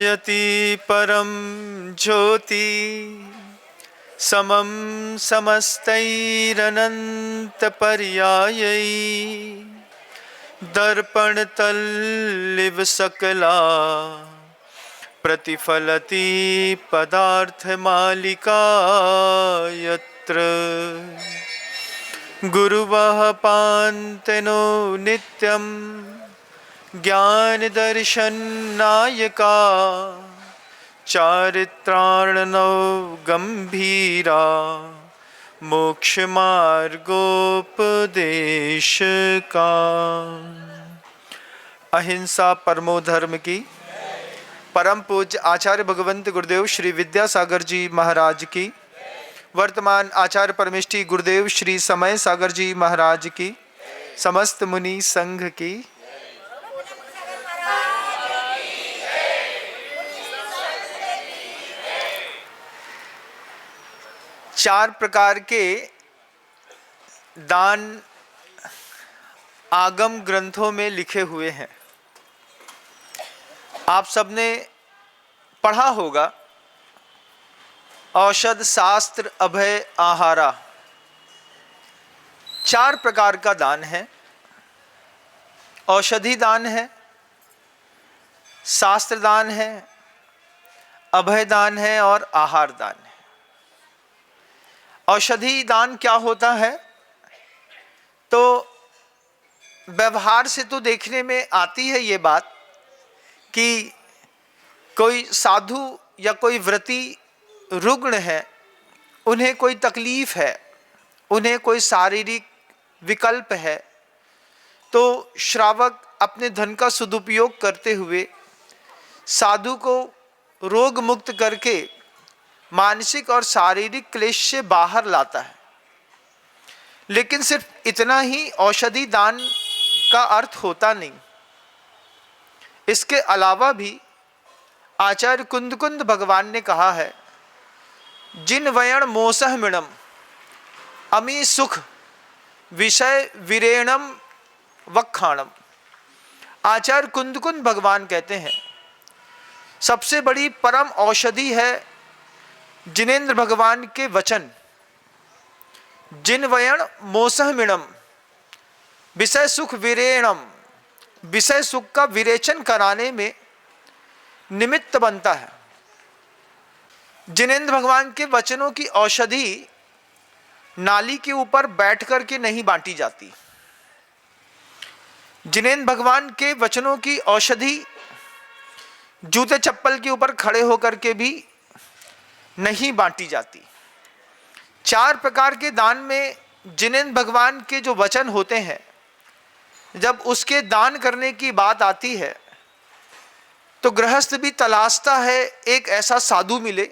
यति परम ज्योति समम समस्तैरनंत पर्यायै दर्पण तल्लिव सकला प्रतिफलति पदार्थ मालिका यत्र गुरुवः पान्तनो नित्यं ज्ञान दर्शन नायका चारित्रार्णव गंभीरा मोक्ष मार्गोपदेश का। अहिंसा परमो धर्म की। परम पूज्य आचार्य भगवंत गुरुदेव श्री विद्यासागर जी महाराज की, वर्तमान आचार्य परमेष्ठी गुरुदेव श्री समय सागर जी महाराज की, समस्त मुनि संघ की। चार प्रकार के दान आगम ग्रंथों में लिखे हुए हैं। आप सबने पढ़ा होगा, औषध शास्त्र अभय आहारा। चार प्रकार का दान है। औषधि दान है, शास्त्र दान है, अभय दान है और आहार दान है। औषधि दान क्या होता है? तो व्यवहार से तो देखने में आती है ये बात कि कोई साधु या कोई व्रती रुग्ण है, उन्हें कोई तकलीफ है, उन्हें कोई शारीरिक विकल्प है, तो श्रावक अपने धन का सदुपयोग करते हुए साधु को रोग मुक्त करके मानसिक और शारीरिक क्लेश से बाहर लाता है। लेकिन सिर्फ इतना ही औषधि दान का अर्थ होता नहीं। इसके अलावा भी आचार्य कुंद भगवान ने कहा है, जिन वयण मोसह मिणम अमी सुख विषय विरेणम वक्षाणम। आचार्य कुंद भगवान कहते हैं, सबसे बड़ी परम औषधि है जिनेन्द्र भगवान के वचन। जिन वयण मोसह मिणम, विषय सुख विरेणम, विषय सुख का विरेचन कराने में निमित्त बनता है। जिनेन्द्र भगवान के वचनों की औषधि नाली के ऊपर बैठ करके नहीं बांटी जाती। जिनेन्द्र भगवान के वचनों की औषधि जूते चप्पल के ऊपर खड़े होकर के भी नहीं बांटी जाती। चार प्रकार के दान में जिनेन्द्र भगवान के जो वचन होते हैं, जब उसके दान करने की बात आती है तो गृहस्थ भी तलाशता है एक ऐसा साधु मिले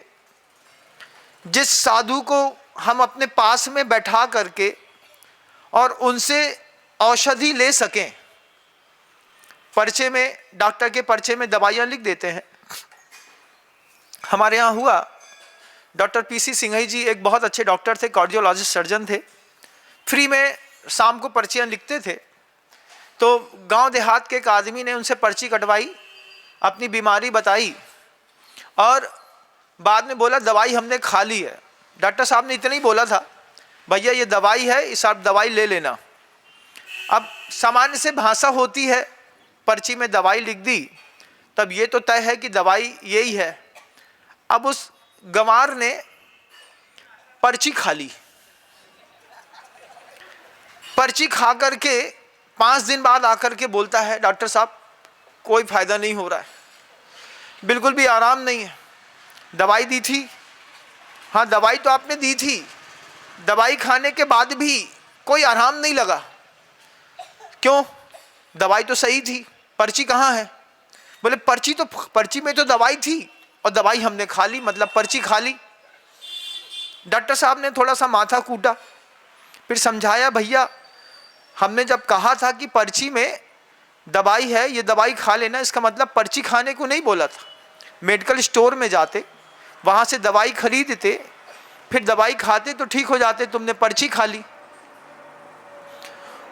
जिस साधु को हम अपने पास में बैठा करके और उनसे औषधि ले सकें। पर्चे में, डॉक्टर के पर्चे में दवाइयाँ लिख देते हैं। हमारे यहाँ हुआ, डॉक्टर पीसी सिंघई जी एक बहुत अच्छे डॉक्टर थे, कार्डियोलॉजिस्ट सर्जन थे, फ्री में शाम को पर्चियाँ लिखते थे। तो गांव देहात के एक आदमी ने उनसे पर्ची कटवाई, अपनी बीमारी बताई और बाद में बोला दवाई हमने खा ली है। डॉक्टर साहब ने इतना ही बोला था, भैया ये दवाई है, इस आप दवाई ले लेना। अब सामान्य से भाषा होती है, पर्ची में दवाई लिख दी, तब ये तो तय है कि दवाई यही है। अब उस गंवार ने पर्ची खा ली। पर्ची खा करके 5 दिन बाद आकर के बोलता है, डॉक्टर साहब कोई फायदा नहीं हो रहा है, बिल्कुल भी आराम नहीं है। दवाई दी थी, हाँ दवाई तो आपने दी थी, दवाई खाने के बाद भी कोई आराम नहीं लगा। क्यों? दवाई तो सही थी, पर्ची कहाँ है? बोले पर्ची में तो दवाई थी और दवाई हमने खा ली, मतलब पर्ची खा ली। डॉक्टर साहब ने थोड़ा सा माथा कूटा, फिर समझाया, भैया हमने जब कहा था कि पर्ची में दवाई है, ये दवाई खा लेना, इसका मतलब पर्ची खाने को नहीं बोला था। मेडिकल स्टोर में जाते, वहाँ से दवाई खरीदते, फिर दवाई खाते तो ठीक हो जाते, तुमने पर्ची खा ली।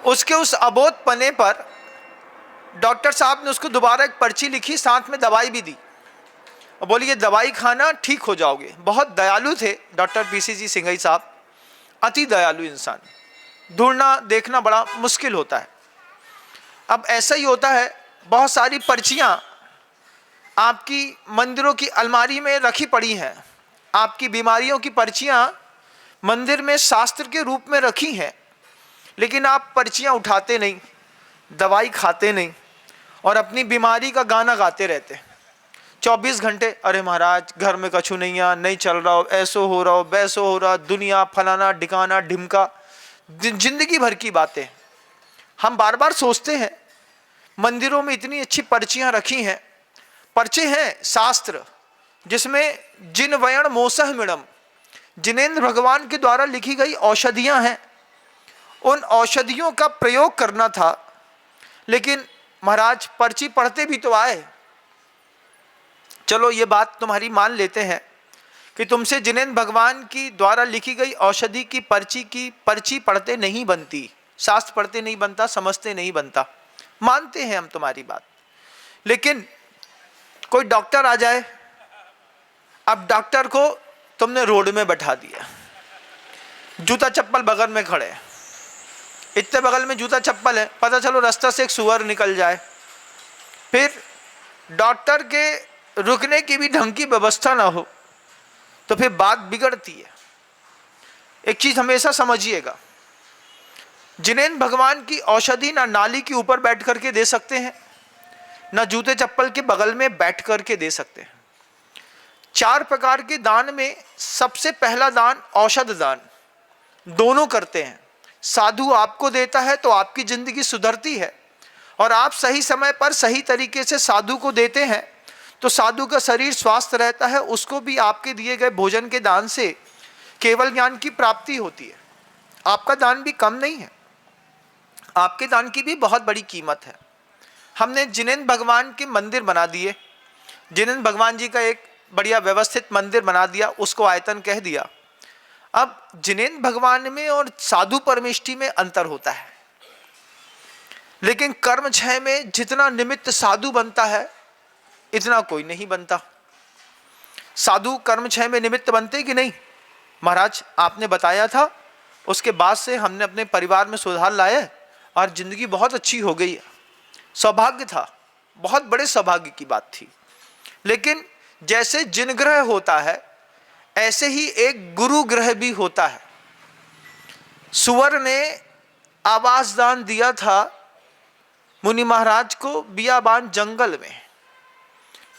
उसके उस अबोध पने पर डॉक्टर साहब ने उसको दोबारा एक पर्ची लिखी, साथ में दवाई भी दी। और बोली ये दवाई खाना ठीक हो जाओगे। बहुत दयालु थे डॉक्टर पीसीजी सिंघई साहब, अति दयालु इंसान, ढूंढना देखना बड़ा मुश्किल होता है। अब ऐसा ही होता है, बहुत सारी पर्चियां आपकी मंदिरों की अलमारी में रखी पड़ी हैं, आपकी बीमारियों की पर्चियां मंदिर में शास्त्र के रूप में रखी हैं, लेकिन आप पर्चियां उठाते नहीं, दवाई खाते नहीं और अपनी बीमारी का गाना गाते रहते 24 घंटे। अरे महाराज घर में कछु नहीं चल रहा हो, ऐसो हो रहा हो, वैसो हो रहा, दुनिया फलाना ढिकाना ढिमका, जिंदगी भर की बातें। हम बार बार सोचते हैं मंदिरों में इतनी अच्छी पर्चियां रखी हैं, पर्चे हैं शास्त्र जिसमें जिन वयण मोसह मिणम, जिनेंद्र भगवान के द्वारा लिखी गई औषधियां हैं, उन औषधियों का प्रयोग करना था। लेकिन महाराज पर्ची पढ़ते भी तो आए। चलो ये बात तुम्हारी मान लेते हैं कि तुमसे जिनेंद्र भगवान की द्वारा लिखी गई औषधि की पर्ची पढ़ते नहीं बनती, शास्त्र पढ़ते नहीं बनता, समझते नहीं बनता, मानते हैं हम तुम्हारी बात। लेकिन कोई डॉक्टर आ जाए, अब डॉक्टर को तुमने रोड में बैठा दिया, जूता चप्पल बगल में खड़े, इतने बगल में जूता चप्पल है, पता चलो रास्ता से एक सुअर निकल जाए, फिर डॉक्टर के रुकने की भी ढंग की व्यवस्था ना हो, तो फिर बात बिगड़ती है। एक चीज हमेशा समझिएगा, जिनेंद्र भगवान की औषधि ना नाली के ऊपर बैठ करके दे सकते हैं, ना जूते चप्पल के बगल में बैठ करके दे सकते हैं। 4 प्रकार के दान में सबसे पहला दान औषध दान, दोनों करते हैं। साधु आपको देता है तो आपकी जिंदगी सुधरती है, और आप सही समय पर सही तरीके से साधु को देते हैं तो साधु का शरीर स्वस्थ रहता है, उसको भी आपके दिए गए भोजन के दान से केवल ज्ञान की प्राप्ति होती है। आपका दान भी कम नहीं है, आपके दान की भी बहुत बड़ी कीमत है। हमने जिनेंद्र भगवान के मंदिर बना दिए, जिनेंद्र भगवान जी का एक बढ़िया व्यवस्थित मंदिर बना दिया, उसको आयतन कह दिया। अब जिनेंद्र भगवान में और साधु परमेष्टि में अंतर होता है, लेकिन कर्म क्षय में जितना निमित्त साधु बनता है इतना कोई नहीं बनता। साधु कर्म क्षय में निमित्त बनते कि नहीं? महाराज आपने बताया था, उसके बाद से हमने अपने परिवार में सुधार लाया और जिंदगी बहुत अच्छी हो गई है। सौभाग्य था, बहुत बड़े सौभाग्य की बात थी। लेकिन जैसे जिन ग्रह होता है ऐसे ही एक गुरु ग्रह भी होता है। सुवर ने आवास दान दिया था मुनि महाराज को बियाबान जंगल में,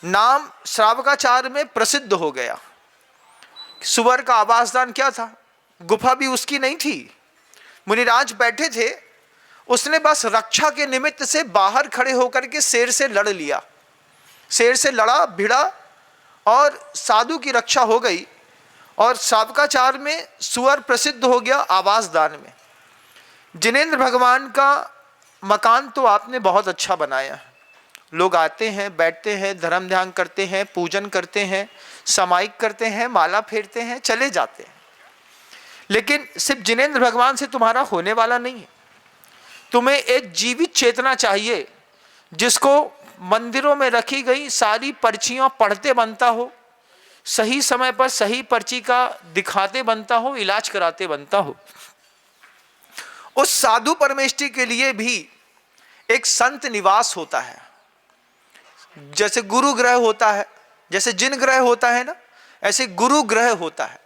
नाम श्रावकाचार्य में प्रसिद्ध हो गया। सुवर का आवास दान क्या था? गुफा भी उसकी नहीं थी, मुनिराज बैठे थे, उसने बस रक्षा के निमित्त से बाहर खड़े होकर के शेर से लड़ लिया, शेर से लड़ा भिड़ा और साधु की रक्षा हो गई, और श्रावकाचार में सुअर प्रसिद्ध हो गया आवास दान में। जिनेंद्र भगवान का मकान तो आपने बहुत अच्छा बनाया है, लोग आते हैं, बैठते हैं, धर्म ध्यान करते हैं, पूजन करते हैं, समाइक करते हैं, माला फेरते हैं, चले जाते हैं। लेकिन सिर्फ जिनेंद्र भगवान से तुम्हारा होने वाला नहीं है। तुम्हें एक जीवित चेतना चाहिए जिसको मंदिरों में रखी गई सारी पर्चियां पढ़ते बनता हो, सही समय पर सही पर्ची का दिखाते बनता हो, इलाज कराते बनता हो। उस साधु परमेष्टि के लिए भी एक संत निवास होता है। जैसे गुरु ग्रह होता है, जैसे जिन ग्रह होता है ना, ऐसे गुरु ग्रह होता है।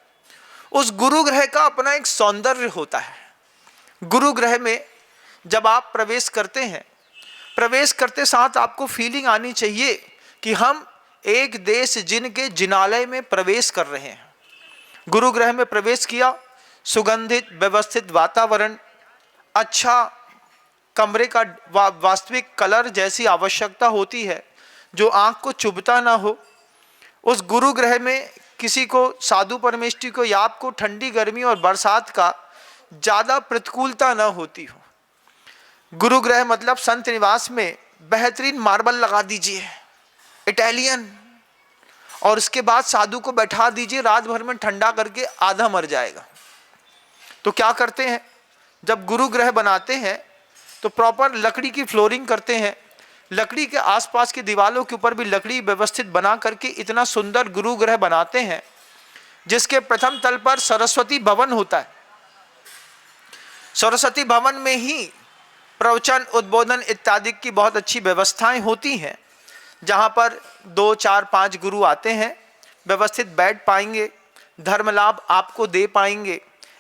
उस गुरु ग्रह का अपना एक सौंदर्य होता है। गुरु ग्रह में जब आप प्रवेश करते हैं, प्रवेश करते साथ आपको फीलिंग आनी चाहिए कि हम एक देश जिन के जिनालय में प्रवेश कर रहे हैं। गुरु ग्रह में प्रवेश किया, सुगंधित व्यवस्थित वातावरण, अच्छा कमरे का वास्तविक कलर जैसी आवश्यकता होती है जो आंख को चुभता ना हो। उस गुरु ग्रह में किसी को, साधु परमेष्टि को या आपको ठंडी गर्मी और बरसात का ज़्यादा प्रतिकूलता ना होती हो। गुरु ग्रह मतलब संत निवास में बेहतरीन मार्बल लगा दीजिए इटालियन, और उसके बाद साधु को बैठा दीजिए, रात भर में ठंडा करके आधा मर जाएगा। तो क्या करते हैं, जब गुरु ग्रह बनाते हैं तो प्रॉपर लकड़ी की फ्लोरिंग करते हैं, लकड़ी के आसपास की दीवारों के ऊपर भी लकड़ी व्यवस्थित बना करके इतना सुंदर गुरु ग्रह बनाते हैं, जिसके प्रथम तल पर सरस्वती भवन होता है। सरस्वती भवन में ही प्रवचन, उद्बोधन इत्यादि की बहुत अच्छी व्यवस्थाएं होती हैं, जहां पर 2, 4, 5 गुरु आते हैं, व्यवस्थित बैठ पाएंगे, धर्म लाभ आपको दे पाएंगे।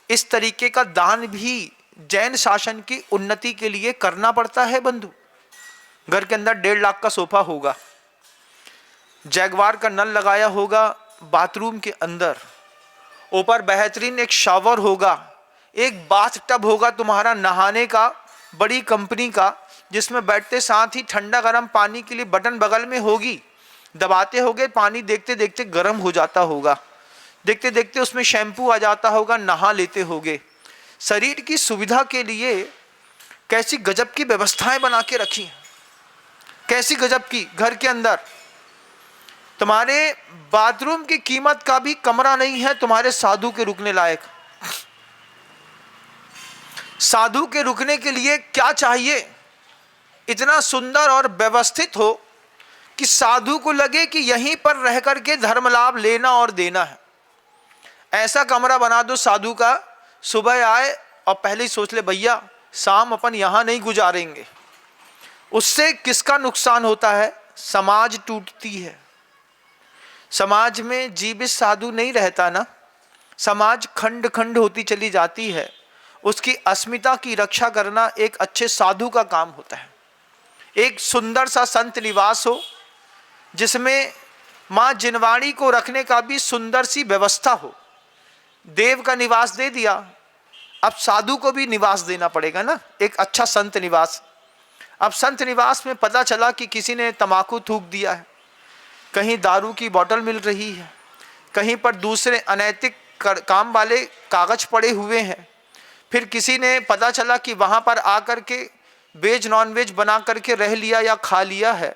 इस तरीके का दान भी जैन शासन की उन्नति के लिए करना पड़ता है बंधु। घर के अंदर 1.5 लाख का सोफा होगा, जैगवार का नल लगाया होगा बाथरूम के अंदर, ऊपर बेहतरीन एक शावर होगा, एक बाथ टब होगा तुम्हारा नहाने का, बड़ी कंपनी का, जिसमें बैठते साथ ही ठंडा गर्म पानी के लिए बटन बगल में होगी, दबाते होगे पानी देखते देखते गर्म हो जाता होगा, देखते देखते उसमें शैम्पू आ जाता होगा, नहा लेते होगे। शरीर की सुविधा के लिए कैसी गजब की व्यवस्थाएं बना के रखी हैं, कैसी गजब की। घर के अंदर तुम्हारे बाथरूम की कीमत का भी कमरा नहीं है तुम्हारे साधु के रुकने लायक। साधु के रुकने के लिए क्या चाहिए, इतना सुंदर और व्यवस्थित हो कि साधु को लगे कि यहीं पर रह करके धर्म लाभ लेना और देना है। ऐसा कमरा बना दो साधु का, सुबह आए और पहले ही सोच ले भैया शाम अपन यहां नहीं गुजारेंगे। उससे किसका नुकसान होता है, समाज टूटती है। समाज में जीवित साधु नहीं रहता ना, समाज खंड खंड होती चली जाती है। उसकी अस्मिता की रक्षा करना एक अच्छे साधु का काम होता है। एक सुंदर सा संत निवास हो, जिसमें माँ जिनवाणी को रखने का भी सुंदर सी व्यवस्था हो। देव का निवास दे दिया, अब साधु को भी निवास देना पड़ेगा ना, एक अच्छा संत निवास। अब संत निवास में पता चला कि किसी ने तंबाकू थूक दिया है, कहीं दारू की बोतल मिल रही है, कहीं पर दूसरे अनैतिक काम वाले कागज पड़े हुए हैं। फिर किसी ने पता चला कि वहाँ पर आकर के वेज नॉन वेज बना करके रह लिया या खा लिया है।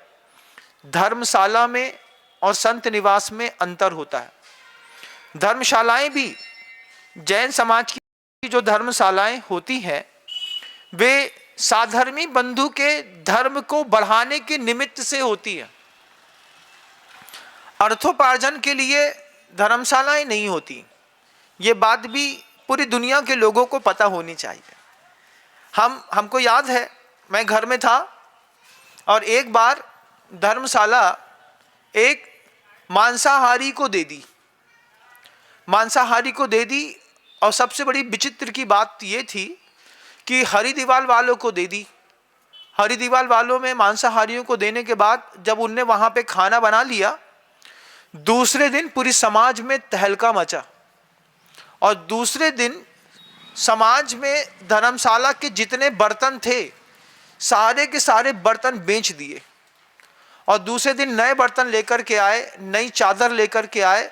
धर्मशाला में और संत निवास में अंतर होता है। धर्मशालाएं भी जैन समाज की जो धर्मशालाएं होती हैं, वे साधर्मी बंधु के धर्म को बढ़ाने के निमित्त से होती है। अर्थोपार्जन के लिए धर्मशालाएं नहीं होती। ये बात भी पूरी दुनिया के लोगों को पता होनी चाहिए। हमको याद है, मैं घर में था और एक बार धर्मशाला एक मांसाहारी को दे दी, मांसाहारी को दे दी। और सबसे बड़ी विचित्र की बात ये थी कि हरिदीवाल वालों को दे दी। हरिदीवाल वालों में मांसाहारियों को देने के बाद जब उनने वहाँ पे खाना बना लिया, दूसरे दिन पूरी समाज में तहलका मचा और दूसरे दिन समाज में धर्मशाला के जितने बर्तन थे सारे के सारे बर्तन बेच दिए और दूसरे दिन नए बर्तन लेकर के आए, नई चादर लेकर के आए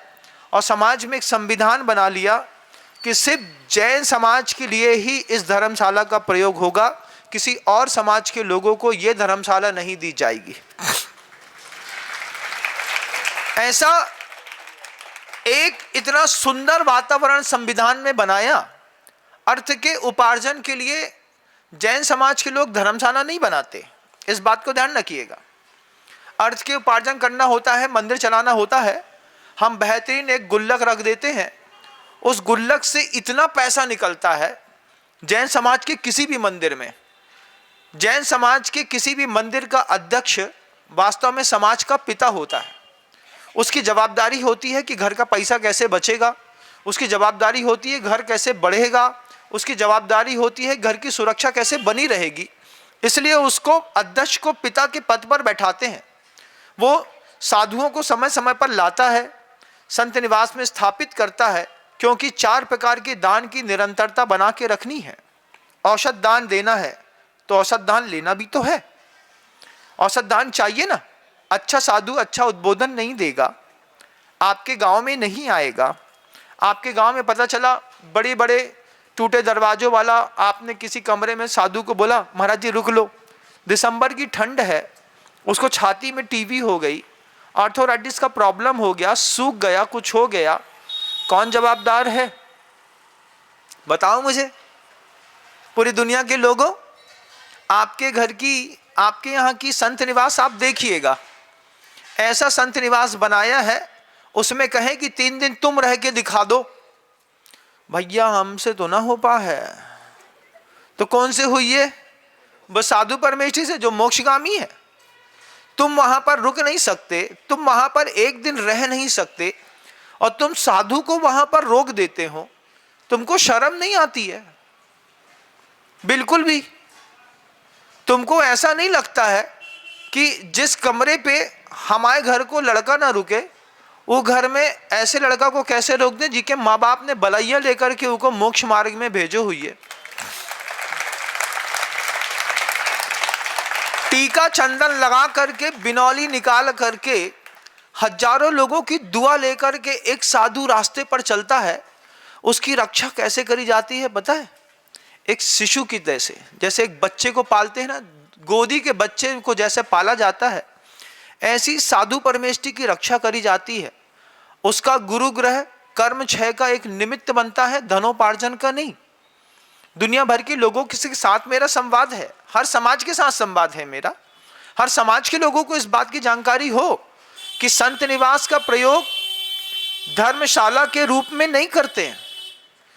और समाज में एक संविधान बना लिया कि सिर्फ जैन समाज के लिए ही इस धर्मशाला का प्रयोग होगा, किसी और समाज के लोगों को यह धर्मशाला नहीं दी जाएगी। ऐसा एक इतना सुंदर वातावरण संविधान में बनाया। अर्थ के उपार्जन के लिए जैन समाज के लोग धर्मशाला नहीं बनाते, इस बात को ध्यान रखिएगा। अर्थ के उपार्जन करना होता है, मंदिर चलाना होता है, हम बेहतरीन एक गुल्लक रख देते हैं, उस गुल्लक से इतना पैसा निकलता है। जैन समाज के किसी भी मंदिर में, जैन समाज के किसी भी मंदिर का अध्यक्ष वास्तव में समाज का पिता होता है। उसकी जवाबदारी होती है कि घर का पैसा कैसे बचेगा, उसकी जवाबदारी होती है घर कैसे बढ़ेगा, उसकी जवाबदारी होती है घर की सुरक्षा कैसे बनी रहेगी। इसलिए उसको अध्यक्ष को पिता के पद पर बैठाते हैं। वो साधुओं को समय समय पर लाता है, संत निवास में स्थापित करता है, क्योंकि 4 प्रकार के दान की निरंतरता बना के रखनी है। औषध दान देना है तो औषध दान लेना भी तो है, औषध दान चाहिए ना। अच्छा साधु अच्छा उद्बोधन नहीं देगा, आपके गांव में नहीं आएगा। आपके गांव में पता चला बड़े बड़े टूटे दरवाजों वाला, आपने किसी कमरे में साधु को बोला महाराज जी रुक लो, दिसंबर की ठंड है, उसको छाती में टीबी हो गई, आर्थोराइटिस का प्रॉब्लम हो गया, सूख गया, कुछ हो गया, कौन जवाबदार है बताओ मुझे। पूरी दुनिया के लोगों, आपके घर की आपके यहाँ की संत निवास आप देखिएगा, ऐसा संत निवास बनाया है, उसमें कहे कि 3 दिन तुम रह के दिखा दो, भैया हमसे तो ना हो पा है। तो कौन से हुई है? बस साधु परमेष्ठी से जो मोक्षगामी है। तुम वहां पर रुक नहीं सकते, तुम वहां पर 1 दिन रह नहीं सकते, और तुम साधु को वहां पर रोक देते हो। तुमको शर्म नहीं आती है? बिल्कुल भी। तुमको ऐसा नहीं लगता है कि जिस कमरे पे हमारे घर को लड़का ना रुके, वो घर में ऐसे लड़का को कैसे रोक दें जिसके माँ बाप ने बलैया लेकर के उनको मोक्ष मार्ग में भेजो हुई है। टीका चंदन लगा करके, बिनौली निकाल करके, हजारों लोगों की दुआ लेकर के एक साधु रास्ते पर चलता है। उसकी रक्षा कैसे करी जाती है पता है? एक शिशु की जैसे एक बच्चे को पालते हैं ना, गोदी के बच्चे को जैसे पाला जाता है, ऐसी साधु परमेष्ठी की रक्षा करी जाती है। उसका गुरु ग्रह कर्म क्षय का एक निमित्त बनता है, धनोपार्जन का नहीं। दुनिया भर के लोगों के साथ मेरा संवाद है, हर समाज के साथ संवाद है मेरा। हर समाज के लोगों को इस बात की जानकारी हो कि संत निवास का प्रयोग धर्मशाला के रूप में नहीं करते हैं।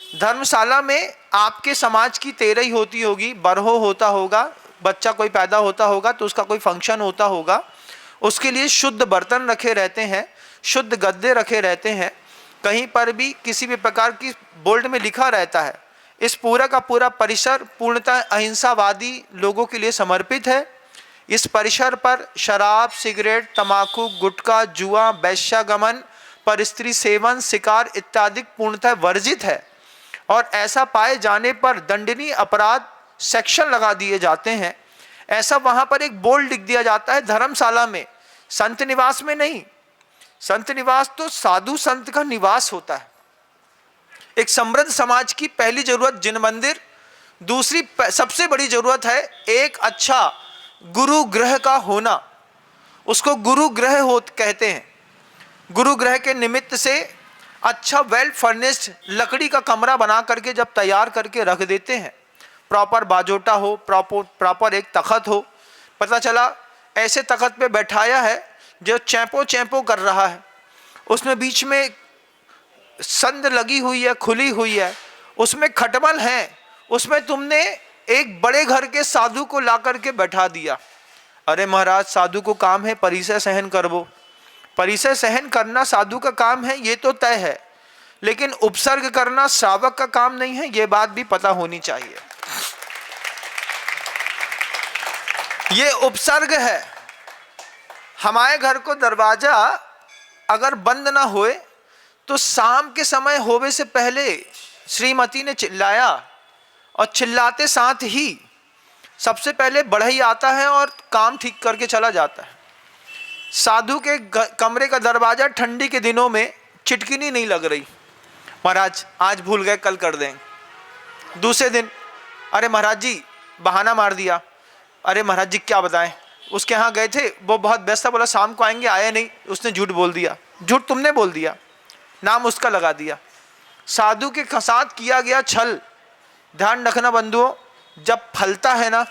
धर्मशाला में आपके समाज की तेरही होती होगी, बरहो होता होगा, बच्चा कोई पैदा होता होगा तो उसका कोई फंक्शन होता होगा, उसके लिए शुद्ध बर्तन रखे रहते हैं, शुद्ध गद्दे रखे रहते हैं, कहीं पर भी किसी भी प्रकार की बोल्ड में लिखा रहता है। इस पूरा का पूरा परिसर पूर्णतः अहिंसावादी लोगों के लिए समर्पित है। इस परिसर पर शराब, सिगरेट, तंबाकू, गुटखा, जुआ, वैश्यागमन, परस्त्री सेवन, शिकार इत्यादि पूर्णतः वर्जित है, और ऐसा पाए जाने पर दंडनीय अपराध सेक्शन लगा दिए जाते हैं। ऐसा वहां पर एक बोर्ड लिख दिया जाता है धर्मशाला में, संत निवास में नहीं। संत निवास तो साधु संत का निवास होता है। एक समृद्ध समाज की पहली जरूरत जिन मंदिर, दूसरी सबसे बड़ी जरूरत है एक अच्छा गुरु ग्रह का होना। उसको गुरु ग्रह कहते हैं। गुरु ग्रह के निमित्त से अच्छा वेल फर्निश्ड लकड़ी का कमरा बना करके जब तैयार करके रख देते हैं, प्रॉपर बाजोटा हो, प्रॉपर एक तखत हो। पता चला ऐसे तखत पे बैठाया है जो चैंपो चैंपो कर रहा है, उसमें बीच में संद लगी हुई है, खुली हुई है, उसमें खटमल है, उसमें तुमने एक बड़े घर के साधु को ला करके बैठा दिया। अरे महाराज, साधु को काम है परिसय सहन करवो। परिसय सहन करना साधु का काम है, ये तो तय है, लेकिन उपसर्ग करना श्रावक का काम नहीं है, ये बात भी पता होनी चाहिए। ये उपसर्ग है। हमारे घर को दरवाजा अगर बंद ना होए तो शाम के समय होवे से पहले श्रीमती ने चिल्लाया, और चिल्लाते साथ ही सबसे पहले बढ़ई आता है और काम ठीक करके चला जाता है। साधु के कमरे का दरवाजा ठंडी के दिनों में चिटकिनी नहीं लग रही, महाराज आज भूल गए कल कर देंगे। दूसरे दिन अरे महाराज जी बहाना मार दिया, अरे महाराज जी क्या बताएं, उसके यहाँ गए थे, वो बहुत व्यस्त था, बोला शाम को आएंगे, आया नहीं, उसने झूठ बोल दिया। झूठ तुमने बोल दिया, नाम उसका लगा दिया। साधु के साथ किया गया छल। ध्यान रखना बंधुओं, जब फलता है ना,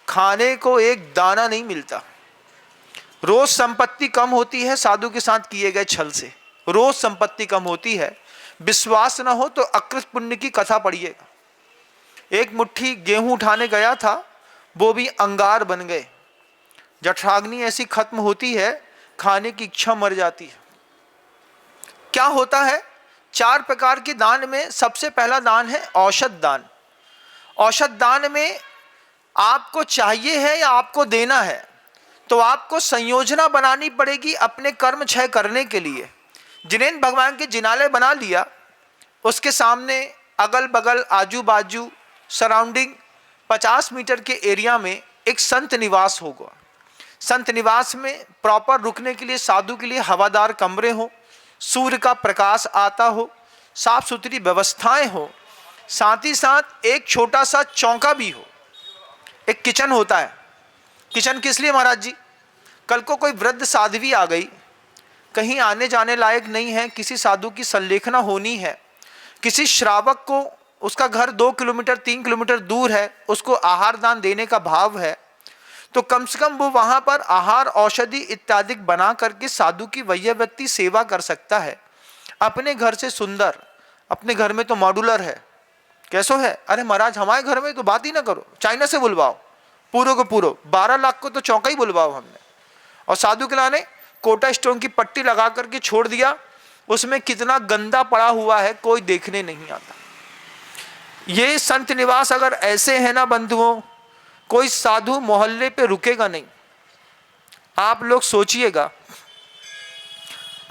खाने को एक दाना नहीं मिलता। रोज संपत्ति कम होती है साधु के साथ किए गए छल से, रोज संपत्ति कम होती है। विश्वास ना हो तो अकृत पुण्य की कथा पढ़िएगा। एक मुट्ठी गेहूं उठाने गया था, वो भी अंगार बन गए। जठराग्नि ऐसी खत्म होती है, खाने की इच्छा मर जाती है। क्या होता है? 4 प्रकार के दान में सबसे पहला दान है औषध दान। औषध दान में आपको चाहिए है या आपको देना है, तो आपको संयोजना बनानी पड़ेगी अपने कर्म क्षय करने के लिए। जिनेन भगवान के जिनालय बना लिया, उसके सामने अगल बगल आजू बाजू सराउंडिंग 50 मीटर के एरिया में एक संत निवास होगा। संत निवास में प्रॉपर रुकने के लिए साधु के लिए हवादार कमरे हो, सूर्य का प्रकाश आता हो, साफ सुथरी व्यवस्थाएं हो, साथ ही साथ एक छोटा सा चौका भी हो। एक किचन होता है। किचन किस लिए महाराज जी? कल को कोई वृद्ध साध्वी आ गई, कहीं आने जाने लायक नहीं है, किसी साधु की संलेखना होनी है, किसी श्रावक को उसका घर 2 किलोमीटर 3 किलोमीटर दूर है, उसको आहार दान देने का भाव है, तो कम से कम वो वहां पर आहार औषधि इत्यादि बना करके साधु की वह व्यक्ति सेवा कर सकता है। अपने घर से सुंदर, अपने घर में तो मॉड्यूलर है, कैसो है, अरे महाराज हमारे घर में तो बात ही ना करो, चाइना से बुलवाओ पूरो को पूरो, 12 लाख को तो चौका ही बुलवाओ हमने। और साधु के लाने कोटा स्टोन की पट्टी लगा करके छोड़ दिया, उसमें कितना गंदा पड़ा हुआ है कोई देखने नहीं आता। ये संत निवास अगर ऐसे है ना बंधुओं, कोई साधु मोहल्ले पे रुकेगा नहीं। आप लोग सोचिएगा,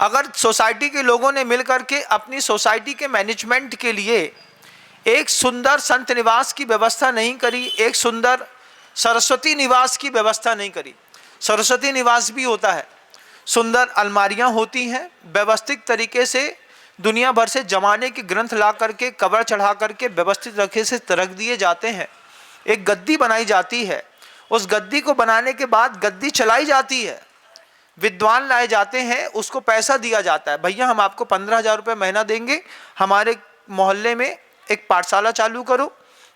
अगर सोसाइटी के लोगों ने मिलकर के अपनी सोसाइटी के मैनेजमेंट के लिए एक सुंदर संत निवास की व्यवस्था नहीं करी, एक सुंदर सरस्वती निवास की व्यवस्था नहीं करी। सरस्वती निवास भी होता है, सुंदर अलमारियां होती हैं, व्यवस्थित तरीके से दुनिया भर से जमाने के ग्रंथ ला करके कवर चढ़ा करके व्यवस्थित रखे से रख दिए जाते हैं। एक गद्दी बनाई जाती है, उस गद्दी को बनाने के बाद गद्दी चलाई जाती है, विद्वान लाए जाते हैं, उसको पैसा दिया जाता है, भैया हम आपको 15,000 रुपये महीना देंगे, हमारे मोहल्ले में एक पाठशाला चालू करो,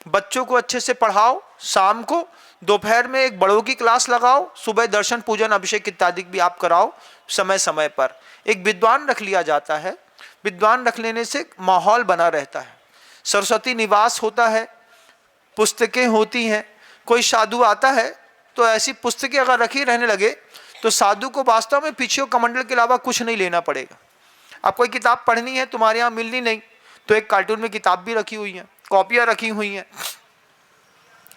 बच्चों को अच्छे से पढ़ाओ, शाम को दोपहर में एक बड़ों की क्लास लगाओ, सुबह दर्शन पूजन अभिषेक इत्यादि भी आप कराओ समय समय पर। एक विद्वान रख लिया जाता है, विद्वान रख लेने से माहौल बना रहता है। सरस्वती निवास होता है, पुस्तकें होती हैं, कोई साधु आता है तो ऐसी पुस्तकें अगर रखी रहने लगे तो साधु को वास्तव में पीछे कमंडल के अलावा कुछ नहीं लेना पड़ेगा। अब कोई किताब पढ़नी है, तुम्हारे यहाँ मिलनी नहीं तो एक कार्टून में किताब भी रखी हुई है, कॉपियाँ रखी हुई हैं,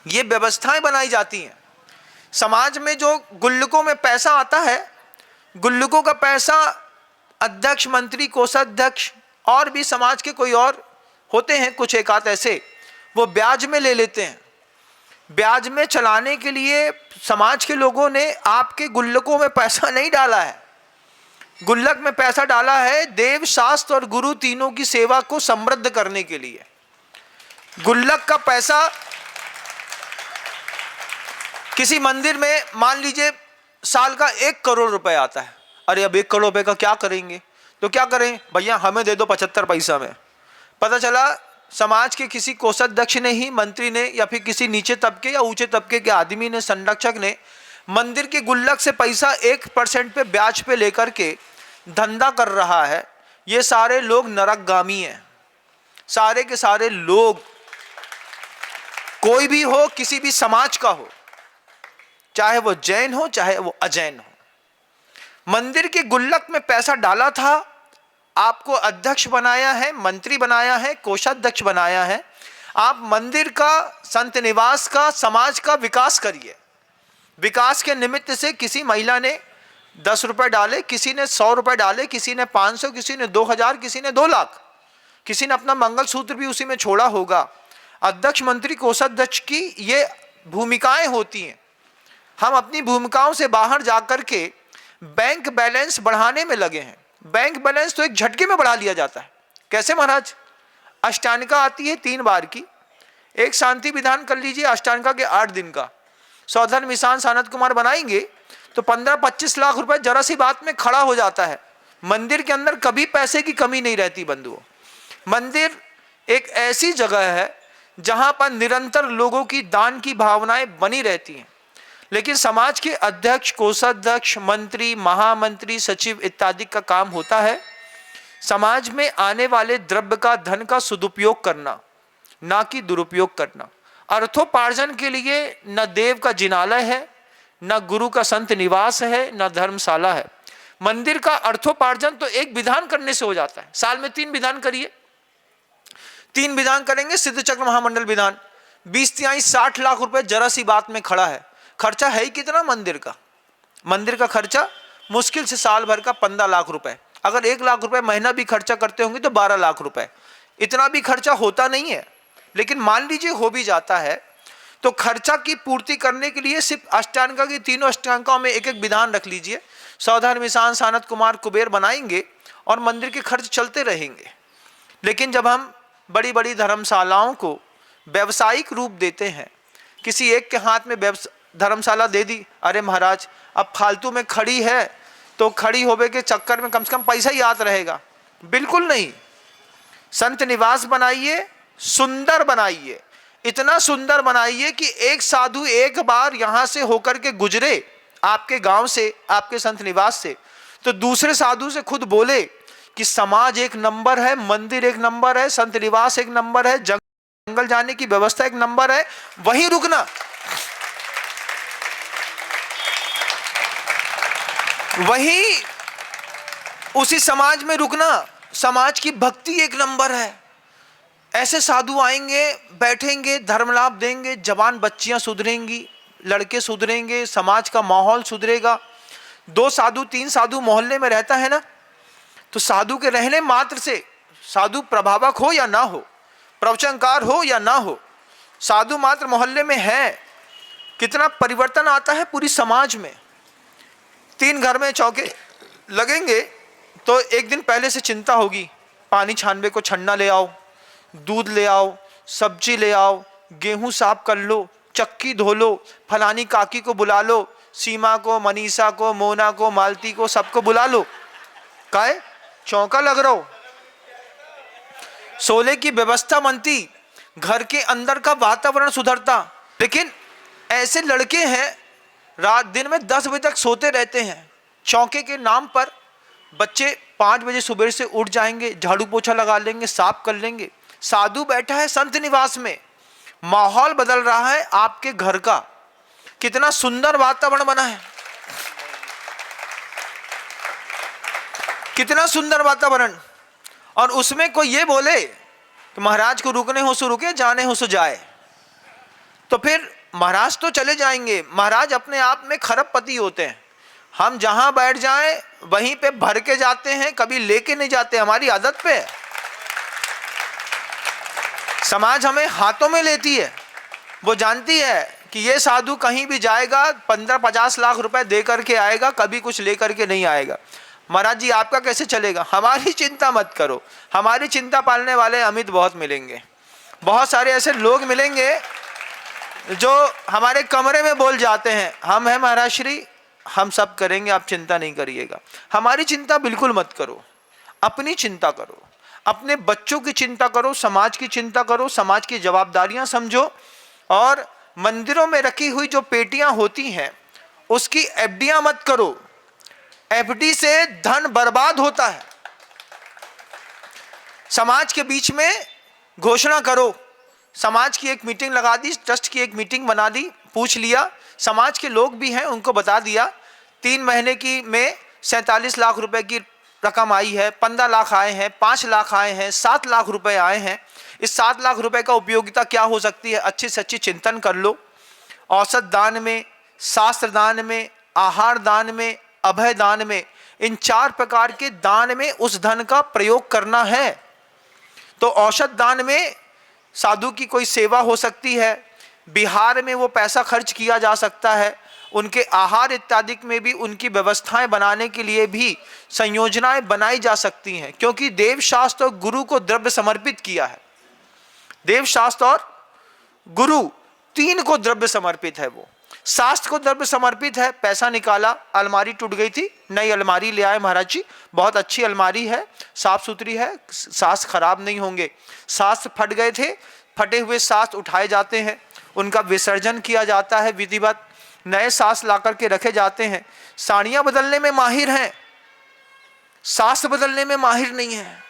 ये व्यवस्थाएं बनाई जाती हैं। समाज में जो गुल्लकों में पैसा आता है, गुल्लकों का पैसा अध्यक्ष, मंत्री, कोषाध्यक्ष और भी समाज के कोई और होते हैं कुछ एक आध ऐसे, वो ब्याज में ले लेते हैं। ब्याज में चलाने के लिए समाज के लोगों ने आपके गुल्लकों में पैसा नहीं डाला है, गुल्लक में पैसा डाला है देव, शास्त्र और गुरु तीनों की सेवा को समृद्ध करने के लिए। गुल्लक का पैसा किसी मंदिर में मान लीजिए साल का 1 करोड़ रुपए आता है, अरे अब 1 करोड़ रुपए का क्या करेंगे, तो क्या करें भैया हमें दे दो 75 पैसा में। पता चला समाज के किसी कोषाध्यक्ष ने ही, मंत्री ने या फिर किसी नीचे तबके या ऊंचे तबके के आदमी ने, संरक्षक ने मंदिर के गुल्लक से पैसा 1% पे ब्याज पे लेकर के धंधा कर रहा है। ये सारे लोग नरकगामी हैं, सारे के सारे लोग, कोई भी हो, किसी भी समाज का हो, चाहे वो जैन हो चाहे वो अजैन हो। मंदिर के गुल्लक में पैसा डाला था, आपको अध्यक्ष बनाया है, मंत्री बनाया है, कोषाध्यक्ष बनाया है। आप मंदिर का, संत निवास का, समाज का विकास करिए। विकास के निमित्त से किसी महिला ने 10 रुपए डाले, किसी ने 100 रुपए डाले, किसी ने 500, किसी ने 2000, किसी ने 2 लाख, किसी ने अपना मंगलसूत्र भी उसी में छोड़ा होगा। अध्यक्ष, मंत्री, कोषाध्यक्ष की ये भूमिकाएं होती हैं। हम अपनी भूमिकाओं से बाहर जाकर के बैंक बैलेंस बढ़ाने में लगे हैं। बैंक बैलेंस तो एक झटके में बढ़ा लिया जाता है। कैसे महाराज? अष्टांगिका आती है 3 बार की, एक शांति विधान कर लीजिए अष्टांगिका के 8 दिन का, सौधर्म ईशान सानत कुमार बनाएंगे तो 15-25 लाख रुपए जरा सी बात में खड़ा हो जाता है। मंदिर के अंदर कभी पैसे की कमी नहीं रहती बंधुओं। मंदिर एक ऐसी जगह है जहां पर निरंतर लोगों की दान की भावनाएं बनी रहती हैं। लेकिन समाज के अध्यक्ष, कोषाध्यक्ष, मंत्री, महामंत्री, सचिव इत्यादि का काम होता है समाज में आने वाले द्रव्य का, धन का सदुपयोग करना, ना कि दुरुपयोग करना। अर्थोपार्जन के लिए न देव का जिनालय है, न गुरु का संत निवास है, न धर्मशाला है। मंदिर का अर्थोपार्जन तो एक विधान करने से हो जाता है। साल में 3 विधान करिए, 3 विधान करेंगे, सिद्ध चक्र महामंडल विधान, 20-23 60 लाख रुपए जरा सी बात में खड़ा है। खर्चा है ही कितना मंदिर का? मंदिर का खर्चा मुश्किल से साल भर का 15 लाख रुपए। अगर 1 लाख रुपए महीना भी खर्चा करते होंगे तो 12 लाख रुपए। इतना भी खर्चा होता नहीं है, लेकिन मान लीजिए हो भी जाता है तो खर्चा की पूर्ति करने के लिए सिर्फ अष्टांगिका की, तीनों अष्टांगिकाओं में एक एक विधान रख लीजिए। सौधर्म ईशान सानत कुमार कुबेर बनाएंगे और मंदिर के खर्च चलते रहेंगे। लेकिन जब हम बड़ी बड़ी धर्मशालाओं को व्यावसायिक रूप देते हैं, किसी एक के हाथ में धर्मशाला दे दी, अरे महाराज अब फालतू में खड़ी है तो खड़ी होवे के चक्कर में कम से कम पैसा ही याद रहेगा। बिल्कुल नहीं। संत निवास बनाइए, सुंदर बनाइए, इतना सुंदर बनाइए कि एक साधु एक बार यहां से होकर के गुजरे आपके गांव से, आपके संत निवास से, तो दूसरे साधु से खुद बोले कि समाज एक नंबर है, मंदिर एक नंबर है, संत निवास एक नंबर है, जंगल जाने की व्यवस्था एक नंबर है, वहीं रुकना, वहीं उसी समाज में रुकना, समाज की भक्ति एक नंबर है। ऐसे साधु आएंगे, बैठेंगे, धर्म लाभ देंगे, जवान बच्चियां सुधरेंगी, लड़के सुधरेंगे, समाज का माहौल सुधरेगा। 2 साधु 3 साधु मोहल्ले में रहता है ना, तो साधु के रहने मात्र से, साधु प्रभावक हो या ना हो, प्रवचनकार हो या ना हो, साधु मात्र मोहल्ले में है, कितना परिवर्तन आता है पूरी समाज में। 3 घर में चौके लगेंगे तो एक दिन पहले से चिंता होगी, पानी छानबे को छन्ना ले आओ, दूध ले आओ, सब्जी ले आओ, गेहूं साफ कर लो, चक्की धो लो, फलानी काकी को बुला लो, सीमा को, मनीषा को, मोना को, मालती को, सबको बुला लो। काहे चौका लग रहा हो, सोले की व्यवस्था बनती, घर के अंदर का वातावरण सुधरता। लेकिन ऐसे लड़के हैं रात दिन में 10 बजे तक सोते रहते हैं, चौके के नाम पर बच्चे 5 बजे सुबह से उठ जाएंगे, झाड़ू पोछा लगा लेंगे, साफ कर लेंगे। साधु बैठा है संत निवास में, माहौल बदल रहा है आपके घर का, कितना सुंदर वातावरण बना है, कितना सुंदर वातावरण। और उसमें कोई ये बोले कि महाराज को रुकने हो सो रुके, जाने हो सो जाए, तो फिर महाराज तो चले जाएंगे। महाराज अपने आप में खरबपति होते हैं, हम जहां बैठ जाएं वहीं पे भर के जाते हैं, कभी लेके नहीं जाते, हमारी आदत पे है। समाज हमें हाथों में लेती है, वो जानती है कि ये साधु कहीं भी जाएगा 15-50 लाख रुपए दे करके आएगा, कभी कुछ लेकर के नहीं आएगा। महाराज जी आपका कैसे चलेगा? हमारी चिंता मत करो, हमारी चिंता पालने वाले अमित बहुत मिलेंगे, बहुत सारे ऐसे लोग मिलेंगे जो हमारे कमरे में बोल जाते हैं, हम हैं महाराज श्री, हम सब करेंगे, आप चिंता नहीं करिएगा। हमारी चिंता बिल्कुल मत करो, अपनी चिंता करो, अपने बच्चों की चिंता करो, समाज की चिंता करो, समाज की जवाबदारियां समझो। और मंदिरों में रखी हुई जो पेटियां होती हैं उसकी एफडियां मत करो, एफडी से धन बर्बाद होता है। समाज के बीच में घोषणा करो, समाज की एक मीटिंग लगा दी, ट्रस्ट की एक मीटिंग बना दी, पूछ लिया, समाज के लोग भी हैं उनको बता दिया 3 महीने की में 47 लाख रुपए की रकम आई है, 15 लाख आए हैं, 5 लाख आए हैं, 7 लाख रुपए आए हैं। इस 7 लाख रुपए का उपयोगिता क्या हो सकती है, अच्छी से अच्छी चिंतन कर लो। औसत दान में, शास्त्र दान में, आहार दान में, अभय दान में, इन 4 प्रकार के दान में उस धन का प्रयोग करना है। तो औसत दान में साधु की कोई सेवा हो सकती है, बिहार में वो पैसा खर्च किया जा सकता है, उनके आहार इत्यादि में भी उनकी व्यवस्थाएं बनाने के लिए भी संयोजनाएं बनाई जा सकती हैं, क्योंकि देव शास्त्र और गुरु को द्रव्य समर्पित किया है। देव शास्त्र और गुरु 3 को द्रव्य समर्पित है। वो शास्त्र को द्रव्य समर्पित है, पैसा निकाला, अलमारी टूट गई थी, नई अलमारी ले आए महाराज जी, बहुत अच्छी अलमारी है, साफ सुथरी है, शास्त्र खराब नहीं होंगे। शास्त्र फट गए थे, फटे हुए शास्त्र उठाए जाते हैं, उनका विसर्जन किया जाता है विधिवत, नए शास्त्र ला करके रखे जाते हैं। साड़ियां बदलने में माहिर हैं, शास्त्र बदलने में माहिर नहीं है।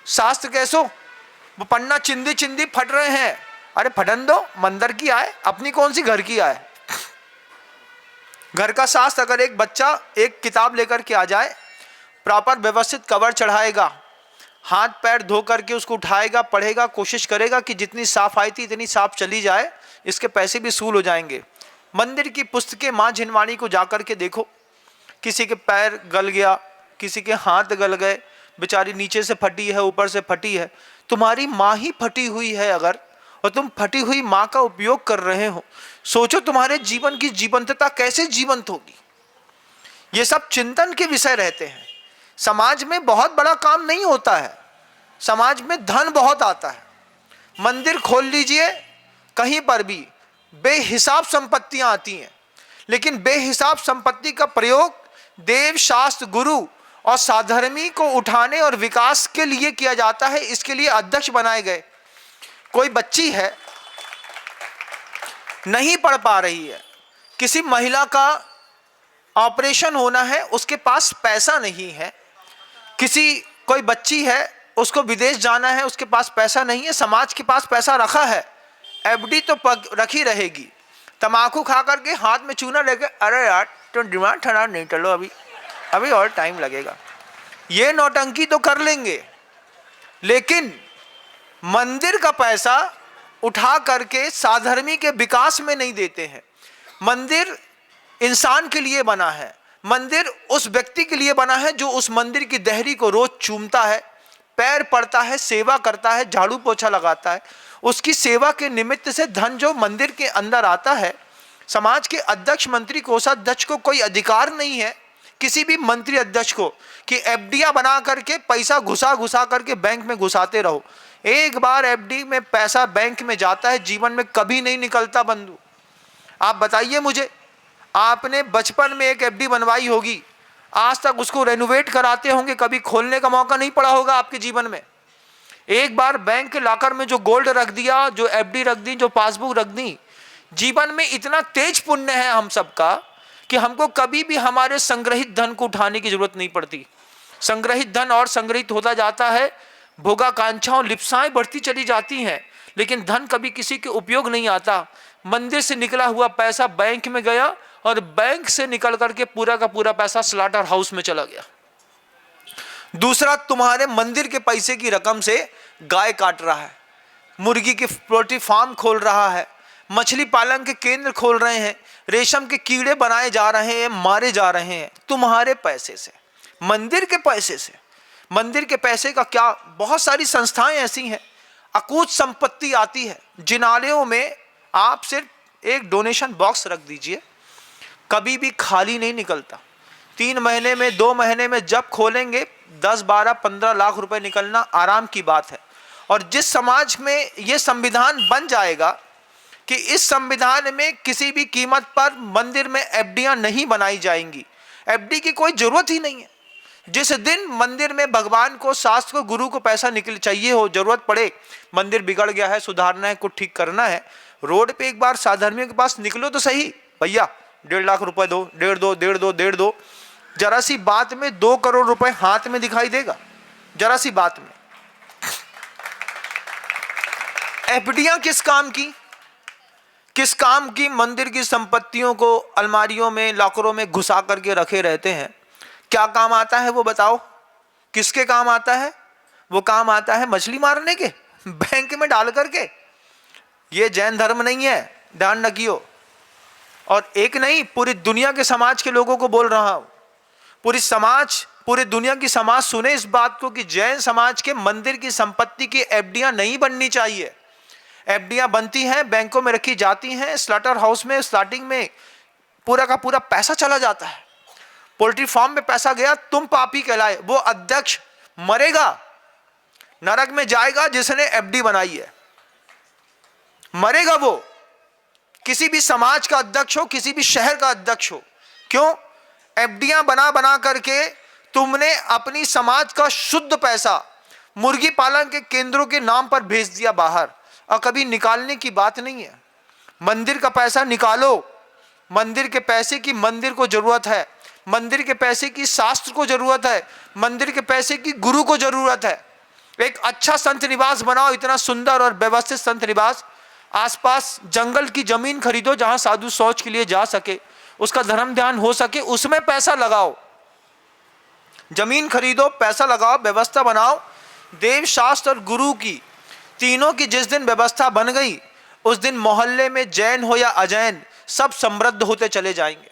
शास्त्र कैसो, वो पन्ना चिंदी चिंदी फट रहे हैं, अरे फटन दो, मंदिर की आए, अपनी कौन सी घर की आए। घर का शास्त्र अगर एक बच्चा एक किताब लेकर के आ जाए, प्रॉपर व्यवस्थित कवर चढ़ाएगा, हाथ पैर धो करके उसको उठाएगा, पढ़ेगा, कोशिश करेगा कि जितनी साफ आई थी इतनी साफ चली जाए, इसके पैसे भी सूल हो जाएंगे। मंदिर की पुस्तकें माँ झिनवाणी को जाकर के देखो, किसी के पैर गल गया, किसी के हाथ गल गए, बेचारी नीचे से फटी है, ऊपर से फटी है। तुम्हारी माँ ही फटी हुई है अगर, और तुम फटी हुई माँ का उपयोग कर रहे हो, सोचो तुम्हारे जीवन की जीवंतता कैसे जीवंत होगी। ये सब चिंतन के विषय रहते हैं। समाज में बहुत बड़ा काम नहीं होता है, समाज में धन बहुत आता है। मंदिर खोल लीजिए, कहीं पर भी बेहिसाब संपत्तियां आती हैं, लेकिन बेहिसाब संपत्ति का प्रयोग देव शास्त्र गुरु और साधर्मी को उठाने और विकास के लिए किया जाता है। इसके लिए अध्यक्ष बनाए गए। कोई बच्ची है, नहीं पढ़ पा रही है, किसी महिला का ऑपरेशन होना है, उसके पास पैसा नहीं है, कोई बच्ची है उसको विदेश जाना है, उसके पास पैसा नहीं है, समाज के पास पैसा रखा है, एफडी तो रखी रहेगी, तम्बाकू खा करके हाथ में चूना लेके अरे यार तो डिमांड ठंडा नहीं, चलो अभी और टाइम लगेगा, ये नौटंकी तो कर लेंगे, लेकिन मंदिर का पैसा उठा करके साधर्मी के विकास में नहीं देते हैं। मंदिर इंसान के लिए बना है, मंदिर उस व्यक्ति के लिए बना है जो उस मंदिर की देहरी को रोज चूमता है, पैर पड़ता है, सेवा करता है, झाड़ू पोछा लगाता है, उसकी सेवा के निमित्त से धन जो मंदिर के अंदर आता है। समाज के अध्यक्ष, मंत्री, कोषाध्यक्ष को कोई अधिकार नहीं है, किसी भी मंत्री अध्यक्ष को, कि एफडीआं बना करके पैसा घुसा करके बैंक में घुसाते रहो। एक बार एफडी में पैसा बैंक में जाता है, जीवन में कभी नहीं निकलता। बंधु, आप बताइए मुझे, आपने बचपन में एक एफडी बनवाई होगी, आज तक उसको रेनोवेट कराते होंगे, कभी खोलने का मौका नहीं पड़ा होगा आपके जीवन में। एक बार बैंक के लॉकर में जो गोल्ड रख दिया, जो एफडी रख दी, जो पासबुक रख दी, जीवन में इतना तेज पुण्य है हम सबका कि हमको कभी भी हमारे संग्रहित धन को उठाने की जरूरत नहीं पड़ती। संग्रहित धन और संग्रहित होता जाता है, भोगाकांक्षाओं, लिप्साएं बढ़ती चली जाती हैं, लेकिन धन कभी किसी के उपयोग नहीं आता। मंदिर से निकला हुआ पैसा बैंक में गया और बैंक से निकल करके पूरा का पूरा पैसा स्लॉटर हाउस में चला गया। दूसरा, तुम्हारे मंदिर के पैसे की रकम से गाय काट रहा है, मुर्गी के पोल्ट्री फार्म खोल रहा है, मछली पालन के केंद्र खोल रहे हैं, रेशम के कीड़े बनाए जा रहे हैं, मारे जा रहे हैं, तुम्हारे पैसे से, मंदिर के पैसे से। मंदिर के पैसे का क्या, बहुत सारी संस्थाएं ऐसी हैं, अकूत संपत्ति आती है जिनालयों में, आप सिर्फ एक डोनेशन बॉक्स रख दीजिए, कभी भी खाली नहीं निकलता। 3 महीने में, 2 महीने में जब खोलेंगे 10, 12, 15 लाख रुपए निकलना आराम की बात है। और जिस समाज में ये संविधान बन जाएगा कि इस संविधान में किसी भी कीमत पर मंदिर में एफडीआं नहीं बनाई जाएंगी, एफडी की कोई जरूरत ही नहीं है। जिस दिन मंदिर में भगवान को, शास्त्र को, गुरु को पैसा निकल चाहिए हो, जरूरत पड़े, मंदिर बिगड़ गया है, सुधारना है, कुछ ठीक करना है, रोड पे एक बार साधर्मियों के पास निकलो तो सही, भैया 1.5 लाख रुपए दो, 1.5 दो, जरा सी बात में 2 करोड़ रुपए हाथ में दिखाई देगा, जरा सी बात में। एफडीआं किस काम की, किस काम की? मंदिर की संपत्तियों को अलमारियों में, लॉकरों में घुसा करके रखे रहते हैं। क्या काम आता है वो बताओ, किसके काम आता है? वो काम आता है मछली मारने के, बैंक में डाल करके। ये जैन धर्म नहीं है, ध्यान रखियो। और एक नहीं, पूरी दुनिया के समाज के लोगों को बोल रहा हूं, पूरी दुनिया की समाज सुने इस बात को कि जैन समाज के मंदिर की संपत्ति की एफडीआं नहीं बननी चाहिए। एफडीआं बनती हैं, बैंकों में रखी जाती हैं, स्लॉटर हाउस में स्टार्टिंग में पूरा का पूरा पैसा चला जाता है। पोल्ट्री फार्म में पैसा गया, तुम पापी कहलाए, वो अध्यक्ष मरेगा, नरक में जाएगा जिसने एफडी बनाई है, मरेगा वो। किसी भी समाज का अध्यक्ष हो, किसी भी शहर का अध्यक्ष हो, क्यों? एफडीआं बना करके तुमने अपनी समाज का शुद्ध पैसा मुर्गी पालन के केंद्रों के नाम पर भेज दिया बाहर, और कभी निकालने की बात नहीं है। मंदिर का पैसा निकालो, मंदिर के पैसे की मंदिर को जरूरत है, मंदिर के पैसे की शास्त्र को जरूरत है, मंदिर के पैसे की गुरु को जरूरत है। एक अच्छा संत निवास बनाओ, इतना सुंदर और व्यवस्थित संत निवास, आसपास जंगल की जमीन खरीदो जहां साधु शौच के लिए जा सके, उसका धर्म ध्यान हो सके, उसमें पैसा लगाओ। जमीन खरीदो, पैसा लगाओ, व्यवस्था बनाओ। देव, शास्त्र और गुरु की, तीनों की जिस दिन व्यवस्था बन गई, उस दिन मोहल्ले में जैन हो या अजैन, सब समृद्ध होते चले जाएंगे,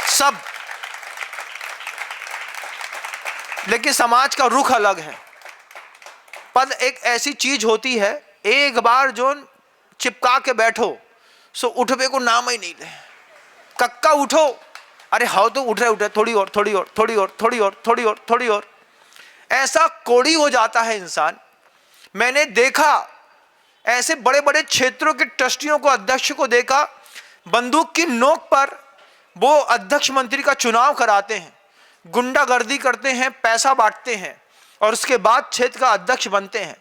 सब। लेकिन समाज का रुख अलग है। पद एक ऐसी चीज होती है, एक बार जो चिपका के बैठो सो उठवे को नाम ही नहीं ले। कक्का उठो, अरे हाँ तो उठ रहे, थोड़ी और, थोड़ी और, थोड़ी और, थोड़ी और, थोड़ी और, थोड़ी और, ऐसा कोड़ी हो जाता है इंसान। मैंने देखा ऐसे बड़े बड़े क्षेत्रों के ट्रस्टियों को, अध्यक्ष को देखा, बंदूक की नोक पर वो अध्यक्ष मंत्री का चुनाव कराते हैं, गुंडागर्दी करते हैं, पैसा बांटते हैं, और उसके बाद क्षेत्र का अध्यक्ष बनते हैं।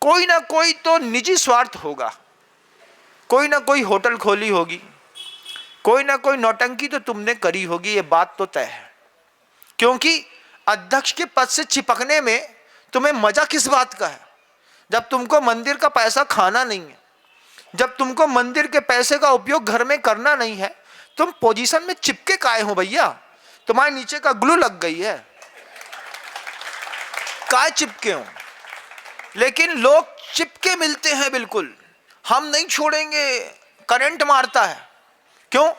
कोई ना कोई तो निजी स्वार्थ होगा, कोई ना कोई होटल खोली होगी, कोई ना कोई नौटंकी तो तुमने करी होगी, ये बात तो तय है। क्योंकि अध्यक्ष के पद से चिपकने में तुम्हें मजा किस बात का है, जब तुमको मंदिर का पैसा खाना नहीं है, जब तुमको मंदिर के पैसे का उपयोग घर में करना नहीं है, तुम पोजीशन में चिपके काहे हो भैया? तुम्हारे नीचे का ग्लू लग गई है, काय चिपके हो? लेकिन लोग चिपके मिलते हैं बिल्कुल, हम नहीं छोड़ेंगे, करंट मारता है। क्यों?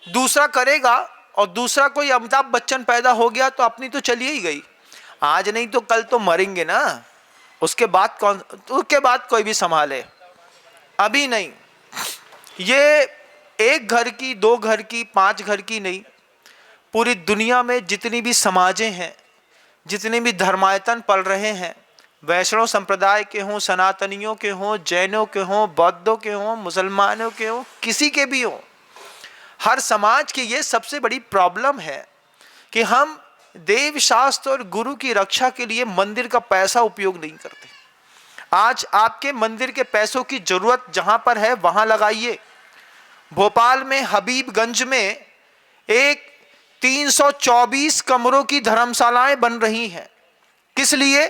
दूसरा करेगा और दूसरा कोई अमिताभ बच्चन पैदा हो गया तो अपनी तो चली ही गई, आज नहीं तो कल तो मरेंगे ना, उसके बाद कोई भी संभाले, अभी नहीं। ये एक घर की, दो घर की, 5 घर की नहीं, पूरी दुनिया में जितनी भी समाजें हैं, जितने भी धर्मायतन पल रहे हैं, वैष्णव संप्रदाय के हों, सनातनियों के हों, जैनों के हों, बौद्धों के हों, मुसलमानों के हों, किसी के भी हों, हर समाज की ये सबसे बड़ी प्रॉब्लम है कि हम देव शास्त्र और गुरु की रक्षा के लिए मंदिर का पैसा उपयोग नहीं करते। आज आपके मंदिर के पैसों की जरूरत जहां पर है वहां लगाइए। भोपाल में हबीबगंज में एक 324 कमरों की धर्मशालाएं बन रही हैं। किस लिए?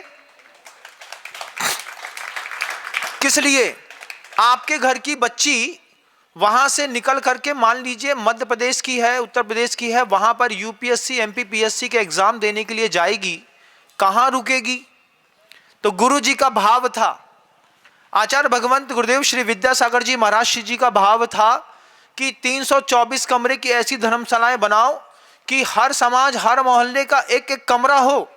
किस लिए? आपके घर की बच्ची वहां से निकल करके, मान लीजिए मध्य प्रदेश की है, उत्तर प्रदेश की है, वहां पर यूपीएससी एमपीपीएससी के एग्जाम देने के लिए जाएगी, कहां रुकेगी? तो गुरु जी का भाव था, आचार्य भगवंत गुरुदेव श्री विद्यासागर जी महाराज जी का भाव था कि 324 कमरे की ऐसी धर्मशालाएं बनाओ कि हर समाज, हर मोहल्ले का एक एक कमरा हो।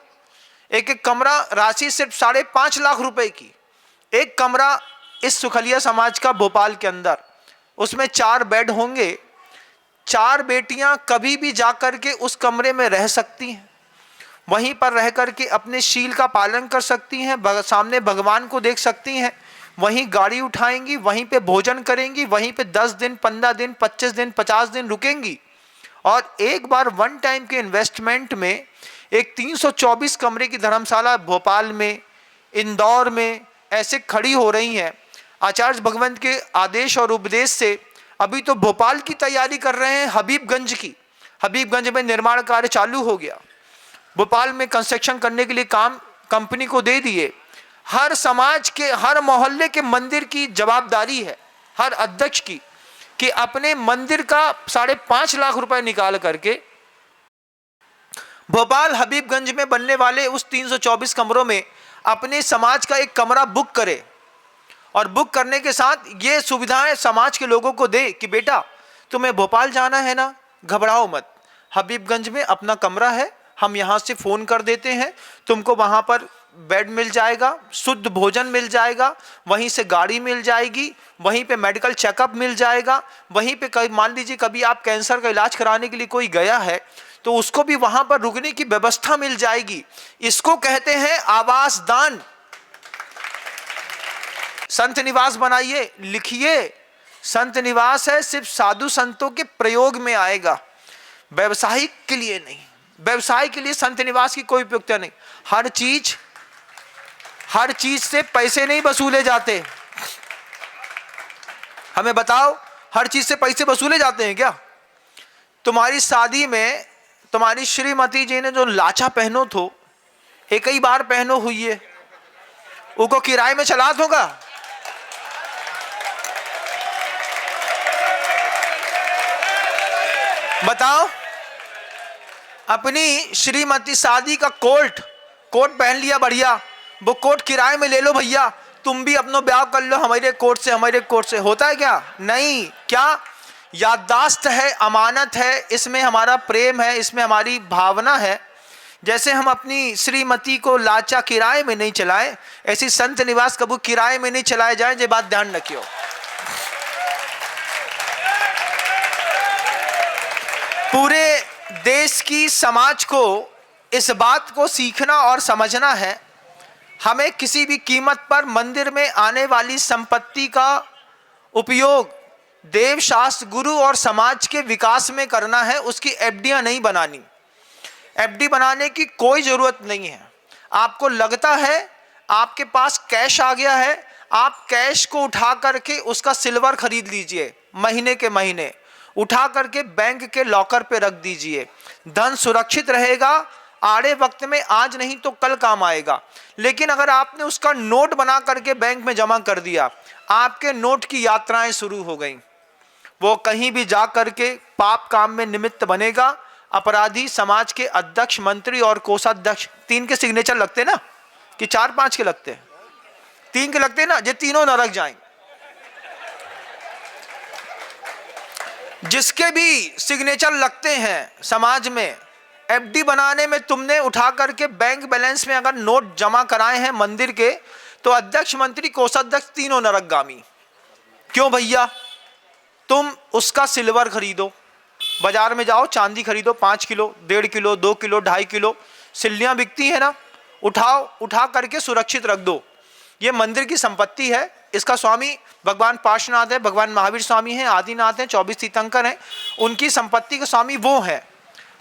एक एक कमरा, राशि सिर्फ 5.5 लाख रुपए की, एक कमरा इस सुखलिया समाज का भोपाल के अंदर, उसमें 4 बेड होंगे। 4 बेटियां कभी भी जाकर के उस कमरे में रह सकती हैं, वहीं पर रह करके अपने शील का पालन कर सकती हैं, सामने भगवान को देख सकती हैं, वहीं गाड़ी उठाएंगी, वहीं पे भोजन करेंगी, वहीं पे 10 दिन, 15 दिन, 25 दिन, 50 दिन रुकेंगी और एक बार वन टाइम के इन्वेस्टमेंट में एक 324 कमरे की धर्मशाला भोपाल में, इंदौर में ऐसे खड़ी हो रही हैं। आचार्य भगवंत के आदेश और उपदेश से अभी तो भोपाल की तैयारी कर रहे हैं, हबीबगंज की। हबीबगंज में निर्माण कार्य चालू हो गया, भोपाल में कंस्ट्रक्शन करने के लिए काम कंपनी को दे दिए। हर समाज के, हर मोहल्ले के मंदिर की जवाबदारी है हर अध्यक्ष की कि अपने मंदिर का 5.5 लाख रुपए निकाल करके भोपाल हबीबगंज में बनने वाले उस 324 कमरों में अपने समाज का एक कमरा बुक करे और बुक करने के साथ ये सुविधाएं समाज के लोगों को दे कि बेटा तुम्हें भोपाल जाना है ना, घबराओ मत, हबीबगंज में अपना कमरा है, हम यहाँ से फ़ोन कर देते हैं, तुमको वहाँ पर बेड मिल जाएगा, शुद्ध भोजन मिल जाएगा, वहीं से गाड़ी मिल जाएगी, वहीं पे मेडिकल चेकअप मिल जाएगा, वहीं पे कभी मान लीजिए कभी आप कैंसर का इलाज कराने के लिए कोई गया है तो उसको भी वहाँ पर रुकने की व्यवस्था मिल जाएगी। इसको कहते हैं आवास दान। संत निवास बनाइए, लिखिए, संत निवास है सिर्फ साधु संतों के प्रयोग में आएगा, व्यवसायिक के लिए नहीं। व्यवसाय के लिए संत निवास की कोई उपयोगिता नहीं। हर चीज से पैसे नहीं वसूले जाते। हमें बताओ, हर चीज से पैसे वसूले जाते हैं क्या? तुम्हारी शादी में तुम्हारी श्रीमती जी ने जो लाचा पहनो थो, एक ही बार पहनो हुई है, उनको किराए में चला दोगा? बताओ, अपनी श्रीमती शादी का कोट पहन लिया बढ़िया, वो कोट किराए में ले लो भैया, तुम भी अपना ब्याह कर लो हमारे कोट से। होता है क्या? नहीं। क्या? याददाश्त है, अमानत है, इसमें हमारा प्रेम है, इसमें हमारी भावना है। जैसे हम अपनी श्रीमती को लाचा किराए में नहीं चलाए, ऐसी संत निवास कभी किराए में नहीं चलाए जाए, ये बात ध्यान रखियो। पूरे देश की समाज को इस बात को सीखना और समझना है, हमें किसी भी कीमत पर मंदिर में आने वाली संपत्ति का उपयोग देव शास्त्र, गुरु और समाज के विकास में करना है, उसकी एफडियां नहीं बनानी। एफडी बनाने की कोई जरूरत नहीं है। आपको लगता है आपके पास कैश आ गया है, आप कैश को उठा करके उसका सिल्वर खरीद लीजिए, महीने के महीने उठा करके बैंक के लॉकर पे रख दीजिए, धन सुरक्षित रहेगा, आड़े वक्त में आज नहीं तो कल काम आएगा। लेकिन अगर आपने उसका नोट बना करके बैंक में जमा कर दिया, आपके नोट की यात्राएं शुरू हो गई, वो कहीं भी जा करके पाप काम में निमित्त बनेगा। अपराधी समाज के अध्यक्ष, मंत्री और कोषाध्यक्ष, 3 के सिग्नेचर लगते ना कि 4-5 के लगते हैं? 3 के लगते ना, ये तीनों नरक जाएंगे। जिसके भी सिग्नेचर लगते हैं समाज में, एफडी बनाने में तुमने उठा करके बैंक बैलेंस में अगर नोट जमा कराए हैं मंदिर के, तो अध्यक्ष, मंत्री, कोषाध्यक्ष तीनों नरकगामी। क्यों भैया? तुम उसका सिल्वर खरीदो, बाजार में जाओ चांदी खरीदो, 5 किलो, 1.5 किलो, 2 किलो, 2.5 किलो सिल्लियां बिकती है ना, उठाओ, उठा करके सुरक्षित रख दो। ये मंदिर की संपत्ति है, इसका स्वामी भगवान पार्श्वनाथ है, भगवान महावीर स्वामी हैं, आदिनाथ हैं, 24 तीर्थंकर हैं, उनकी संपत्ति के स्वामी वो हैं।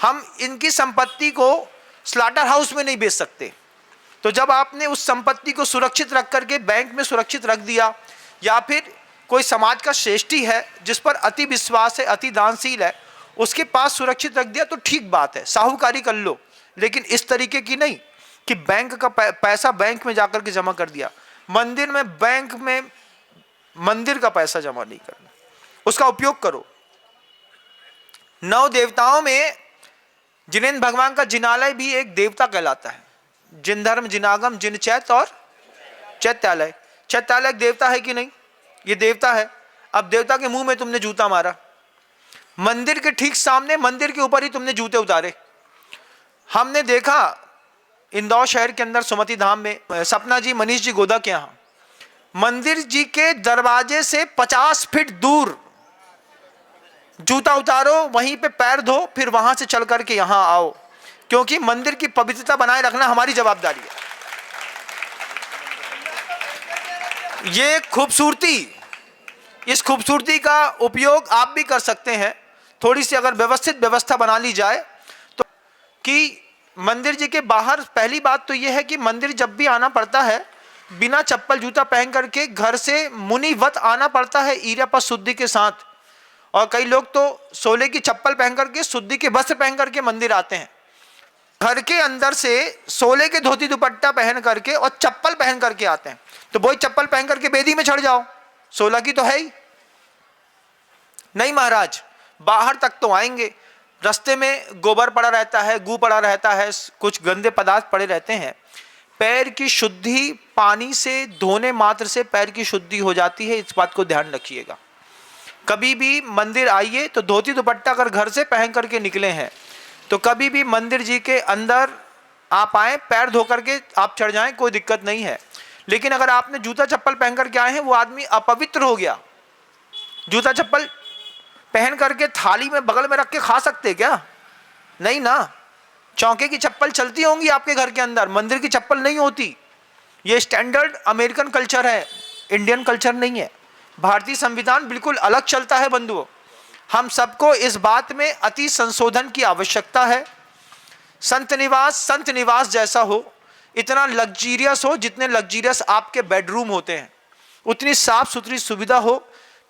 हम इनकी संपत्ति को स्लाटर हाउस में नहीं बेच सकते। तो जब आपने उस संपत्ति को सुरक्षित रख करके बैंक में सुरक्षित रख दिया, या फिर कोई समाज का श्रेष्ठी है जिस पर अति विश्वास है, अति दानशील है, उसके पास सुरक्षित रख दिया तो ठीक बात है, साहूकारी कर लो। लेकिन इस तरीके की नहीं कि बैंक का पैसा बैंक में जाकर के जमा कर दिया। मंदिर में, बैंक में मंदिर का पैसा जमा नहीं करना, उसका उपयोग करो। 9 देवताओं में जिनेन्द्र भगवान का जिनालय भी एक देवता कहलाता है। जिन धर्म, जिनागम, जिन चैत्य और चैत्यालय। चैत्यालय एक देवता है कि नहीं? ये देवता है। अब देवता के मुंह में तुमने जूता मारा, मंदिर के ठीक सामने, मंदिर के ऊपर ही तुमने जूते उतारे। हमने देखा इंदौर शहर के अंदर सुमति धाम में, सपना जी, मनीष जी गोदा के यहाँ मंदिर जी के दरवाजे से 50 फीट दूर जूता उतारो, वहीं पे पैर धो, फिर वहां से चल करके यहां आओ, क्योंकि मंदिर की पवित्रता बनाए रखना हमारी जवाबदारी है। ये खूबसूरती, इस खूबसूरती का उपयोग आप भी कर सकते हैं। थोड़ी सी अगर व्यवस्थित व्यवस्था बना ली जाए तो, कि मंदिर जी के बाहर, पहली बात तो यह है कि मंदिर जब भी आना पड़ता है, बिना चप्पल जूता पहन करके घर से मुनिवत आना पड़ता है, ईरपा शुद्धि के साथ। और कई लोग तो सोले की चप्पल पहन करके, शुद्धि के वस्त्र पहन करके मंदिर आते हैं। घर के अंदर से सोले के धोती दुपट्टा पहन करके और चप्पल पहन करके आते हैं, तो वही चप्पल पहन करके बेदी में चढ़ जाओ, सोलह की तो है ही नहीं महाराज। बाहर तक तो आएंगे, रास्ते में गोबर पड़ा रहता है, गू पड़ा रहता है, कुछ गंदे पदार्थ पड़े रहते हैं। पैर की शुद्धि पानी से धोने मात्र से पैर की शुद्धि हो जाती है, इस बात को ध्यान रखिएगा। कभी भी मंदिर आइए तो धोती दुपट्टा अगर घर से पहन करके निकले हैं तो कभी भी मंदिर जी के अंदर आप आए, पैर धो करके आप चढ़ जाएं, कोई दिक्कत नहीं है। लेकिन अगर आपने जूता चप्पल पहन करके आए हैं, वो आदमी अपवित्र हो गया। जूता चप्पल पहन करके थाली में बगल में रख के खा सकते क्या? नहीं ना। चौके की चप्पल चलती होंगी आपके घर के अंदर, मंदिर की चप्पल नहीं होती। ये स्टैंडर्ड अमेरिकन कल्चर है, इंडियन कल्चर नहीं है। भारतीय संविधान बिल्कुल अलग चलता है बंधुओं। हम सबको इस बात में अति संशोधन की आवश्यकता है। संत निवास जैसा हो, इतना लग्जीरियस हो, जितने लग्जीरियस आपके बेडरूम होते हैं, उतनी साफ सुथरी सुविधा हो।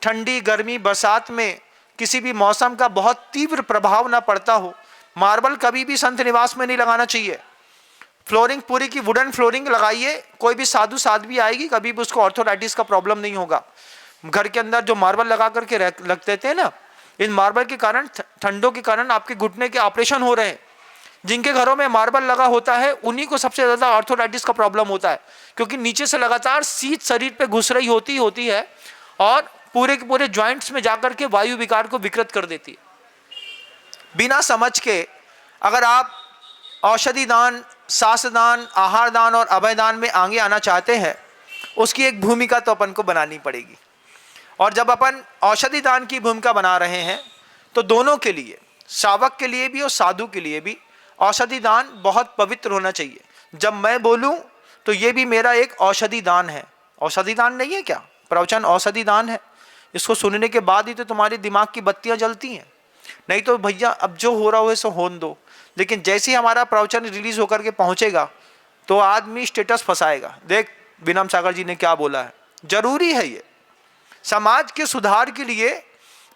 ठंडी, गर्मी, बरसात में किसी भी मौसम का बहुत तीव्र प्रभाव ना पड़ता हो। मार्बल कभी भी संत निवास में नहीं लगाना चाहिए। फ्लोरिंग पूरी की वुडन फ्लोरिंग लगाइए, कोई भी साधु आएगी, कभी भी उसको ऑर्थोराइटिस का प्रॉब्लम नहीं होगा। घर के अंदर जो मार्बल लगा करके रख देते हैं ना, इन मार्बल के कारण, ठंडों के कारण आपके घुटने के ऑपरेशन हो रहे हैं। जिनके घरों में मार्बल लगा होता है उन्हीं को सबसे ज़्यादा ऑर्थोराइटिस का प्रॉब्लम होता है, क्योंकि नीचे से लगातार शीत शरीर पे घुस रही होती है और पूरे के पूरे जॉइंट्स में जाकर के वायु विकार को विकृत कर देती है। बिना समझ के अगर आप औषधि दान, शास्त्र दान, आहार दान और अभय दान में आगे आना चाहते हैं, उसकी एक भूमिका तो अपन को बनानी पड़ेगी। और जब अपन औषधि दान की भूमिका बना रहे हैं तो दोनों के लिए, श्रावक के लिए भी और साधु के लिए भी, औषधि दान बहुत पवित्र होना चाहिए। जब मैं बोलूं तो ये भी मेरा एक औषधि दान है। औषधि दान नहीं है क्या? प्रवचन औषधि दान है। इसको सुनने के बाद ही तो तुम्हारे दिमाग की बत्तियां जलती हैं। नहीं तो भैया अब जो हो रहा हो सो होने दो। लेकिन जैसे ही हमारा प्रवचन रिलीज होकर के पहुंचेगा तो आदमी स्टेटस फंसाएगा। देख विनम सागर जी ने क्या बोला है, जरूरी है ये। समाज के सुधार के लिए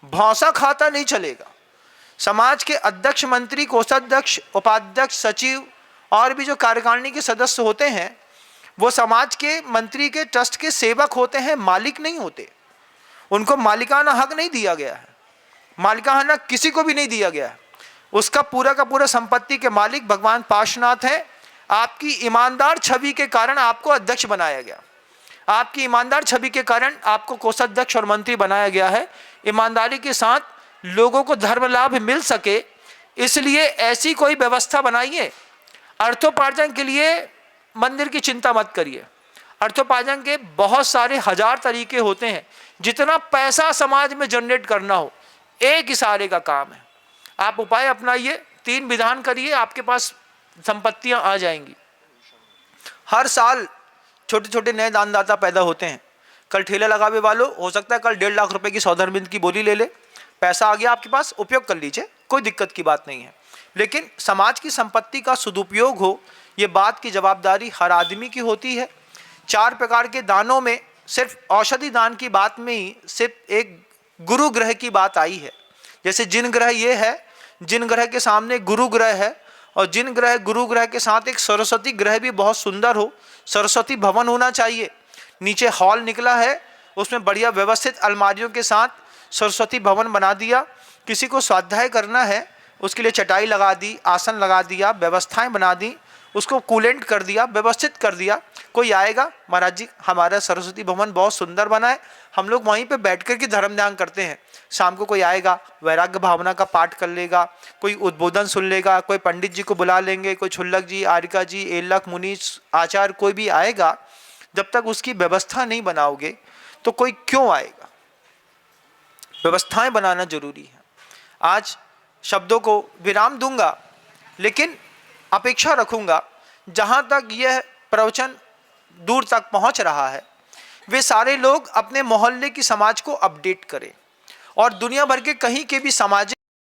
भौंसा खाता नहीं चलेगा। समाज के अध्यक्ष, मंत्री, कोषाध्यक्ष, उपाध्यक्ष, सचिव और भी जो कार्यकारिणी के सदस्य होते हैं वो समाज के, मंत्री के, ट्रस्ट के सेवक होते हैं, मालिक नहीं होते। उनको मालिकाना हक नहीं दिया गया है, मालिकाना किसी को भी नहीं दिया गया है। उसका पूरा का पूरा संपत्ति के मालिक भगवान पार्श्वनाथ है। आपकी ईमानदार छवि के कारण आपको अध्यक्ष बनाया गया, आपकी ईमानदार छवि के कारण आपको कोषाध्यक्ष और मंत्री बनाया गया है। ईमानदारी के साथ लोगों को धर्म लाभ मिल सके इसलिए ऐसी कोई व्यवस्था बनाइए। अर्थोपार्जन के लिए मंदिर की चिंता मत करिए। अर्थोपार्जन के बहुत सारे हजार तरीके होते हैं। जितना पैसा समाज में जनरेट करना हो एक इशारे का काम है। आप उपाय अपनाइए, 3 विधान करिए, आपके पास संपत्तियां आ जाएंगी। हर साल छोटे छोटे नए दानदाता पैदा होते हैं। कल ठेला लगावे वालों, हो सकता है कल 1.5 लाख रुपए की सौधरबिंद की बोली ले ले। पैसा आ गया आपके पास, उपयोग कर लीजिए, कोई दिक्कत की बात नहीं है। लेकिन समाज की संपत्ति का सदुपयोग हो, ये बात की जवाबदारी हर आदमी की होती है। 4 प्रकार के दानों में सिर्फ औषधि दान की बात में ही सिर्फ एक गुरु ग्रह की बात आई है। जैसे जिन ग्रह ये है, जिन ग्रह के सामने गुरु ग्रह है और जिन ग्रह, गुरु ग्रह के साथ एक सरस्वती ग्रह भी बहुत सुंदर हो। सरस्वती भवन होना चाहिए। नीचे हॉल निकला है, उसमें बढ़िया व्यवस्थित अलमारियों के साथ सरस्वती भवन बना दिया। किसी को स्वाध्याय करना है उसके लिए चटाई लगा दी, आसन लगा दिया, व्यवस्थाएं बना दी, उसको कूलेंट कर दिया, व्यवस्थित कर दिया। कोई आएगा, महाराज जी हमारा सरस्वती भवन बहुत सुंदर बना है, हम लोग वहीं पे बैठ कर के धर्म ध्यान करते हैं। शाम को कोई आएगा, वैराग्य भावना का पाठ कर लेगा, कोई उद्बोधन सुन लेगा, कोई पंडित जी को बुला लेंगे, कोई छुल्लक जी, आरिका जी, एलक, मुनीश, आचार्य, कोई भी आएगा। जब तक उसकी व्यवस्था नहीं बनाओगे तो कोई क्यों आएगा। व्यवस्थाएं बनाना जरूरी है। आज शब्दों को विराम दूंगा, लेकिन अपेक्षा रखूंगा जहां तक यह प्रवचन दूर तक पहुंच रहा है वे सारे लोग अपने मोहल्ले की समाज को अपडेट करें और दुनिया भर के कहीं के भी समाज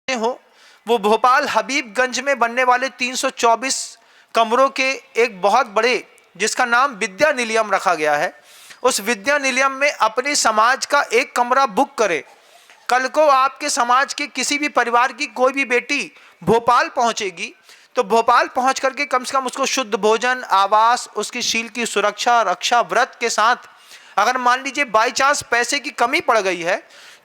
हो, वो भोपाल हबीबगंज में बनने वाले 324 कमरों के एक बहुत बड़े, जिसका नाम विद्या निलयम रखा गया है, उस विद्या निलयम में अपने समाज का एक कमरा बुक करें। कल को आपके समाज के किसी भी परिवार की कोई भी बेटी भोपाल पहुंचेगी तो भोपाल पहुंच करके कम से कम उसको शुद्ध भोजन, आवास, उसकी शील की सुरक्षा, रक्षा, व्रत के साथ, अगर मान लीजिए बाई चांस पैसे की कमी पड़ गई है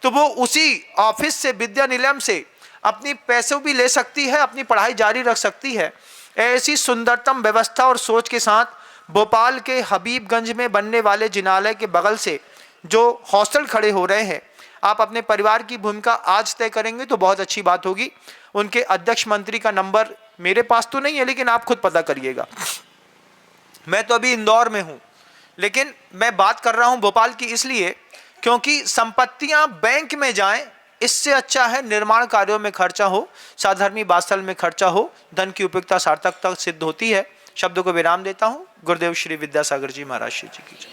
तो वो उसी ऑफिस से, विद्या निलयम से अपनी पैसे भी ले सकती है, अपनी पढ़ाई जारी रख सकती है। ऐसी सुंदरतम व्यवस्था और सोच के साथ भोपाल के हबीबगंज में बनने वाले जिनालय के बगल से जो हॉस्टल खड़े हो रहे हैं, आप अपने परिवार की भूमिका आज तय करेंगे तो बहुत अच्छी बात होगी। उनके अध्यक्ष, मंत्री का नंबर मेरे पास तो नहीं है, लेकिन आप खुद पता करिएगा। मैं तो अभी इंदौर में हूं, लेकिन मैं बात कर रहा हूं भोपाल की इसलिए क्योंकि संपत्तियां बैंक में जाएं, इससे अच्छा है निर्माण कार्यों में खर्चा हो, साधर्मी वात्सल में खर्चा हो, धन की उपयुक्ता सार्थकता सिद्ध होती है। शब्दों को विराम देता हूं। गुरुदेव श्री विद्यासागर जी महाराज जी की जय।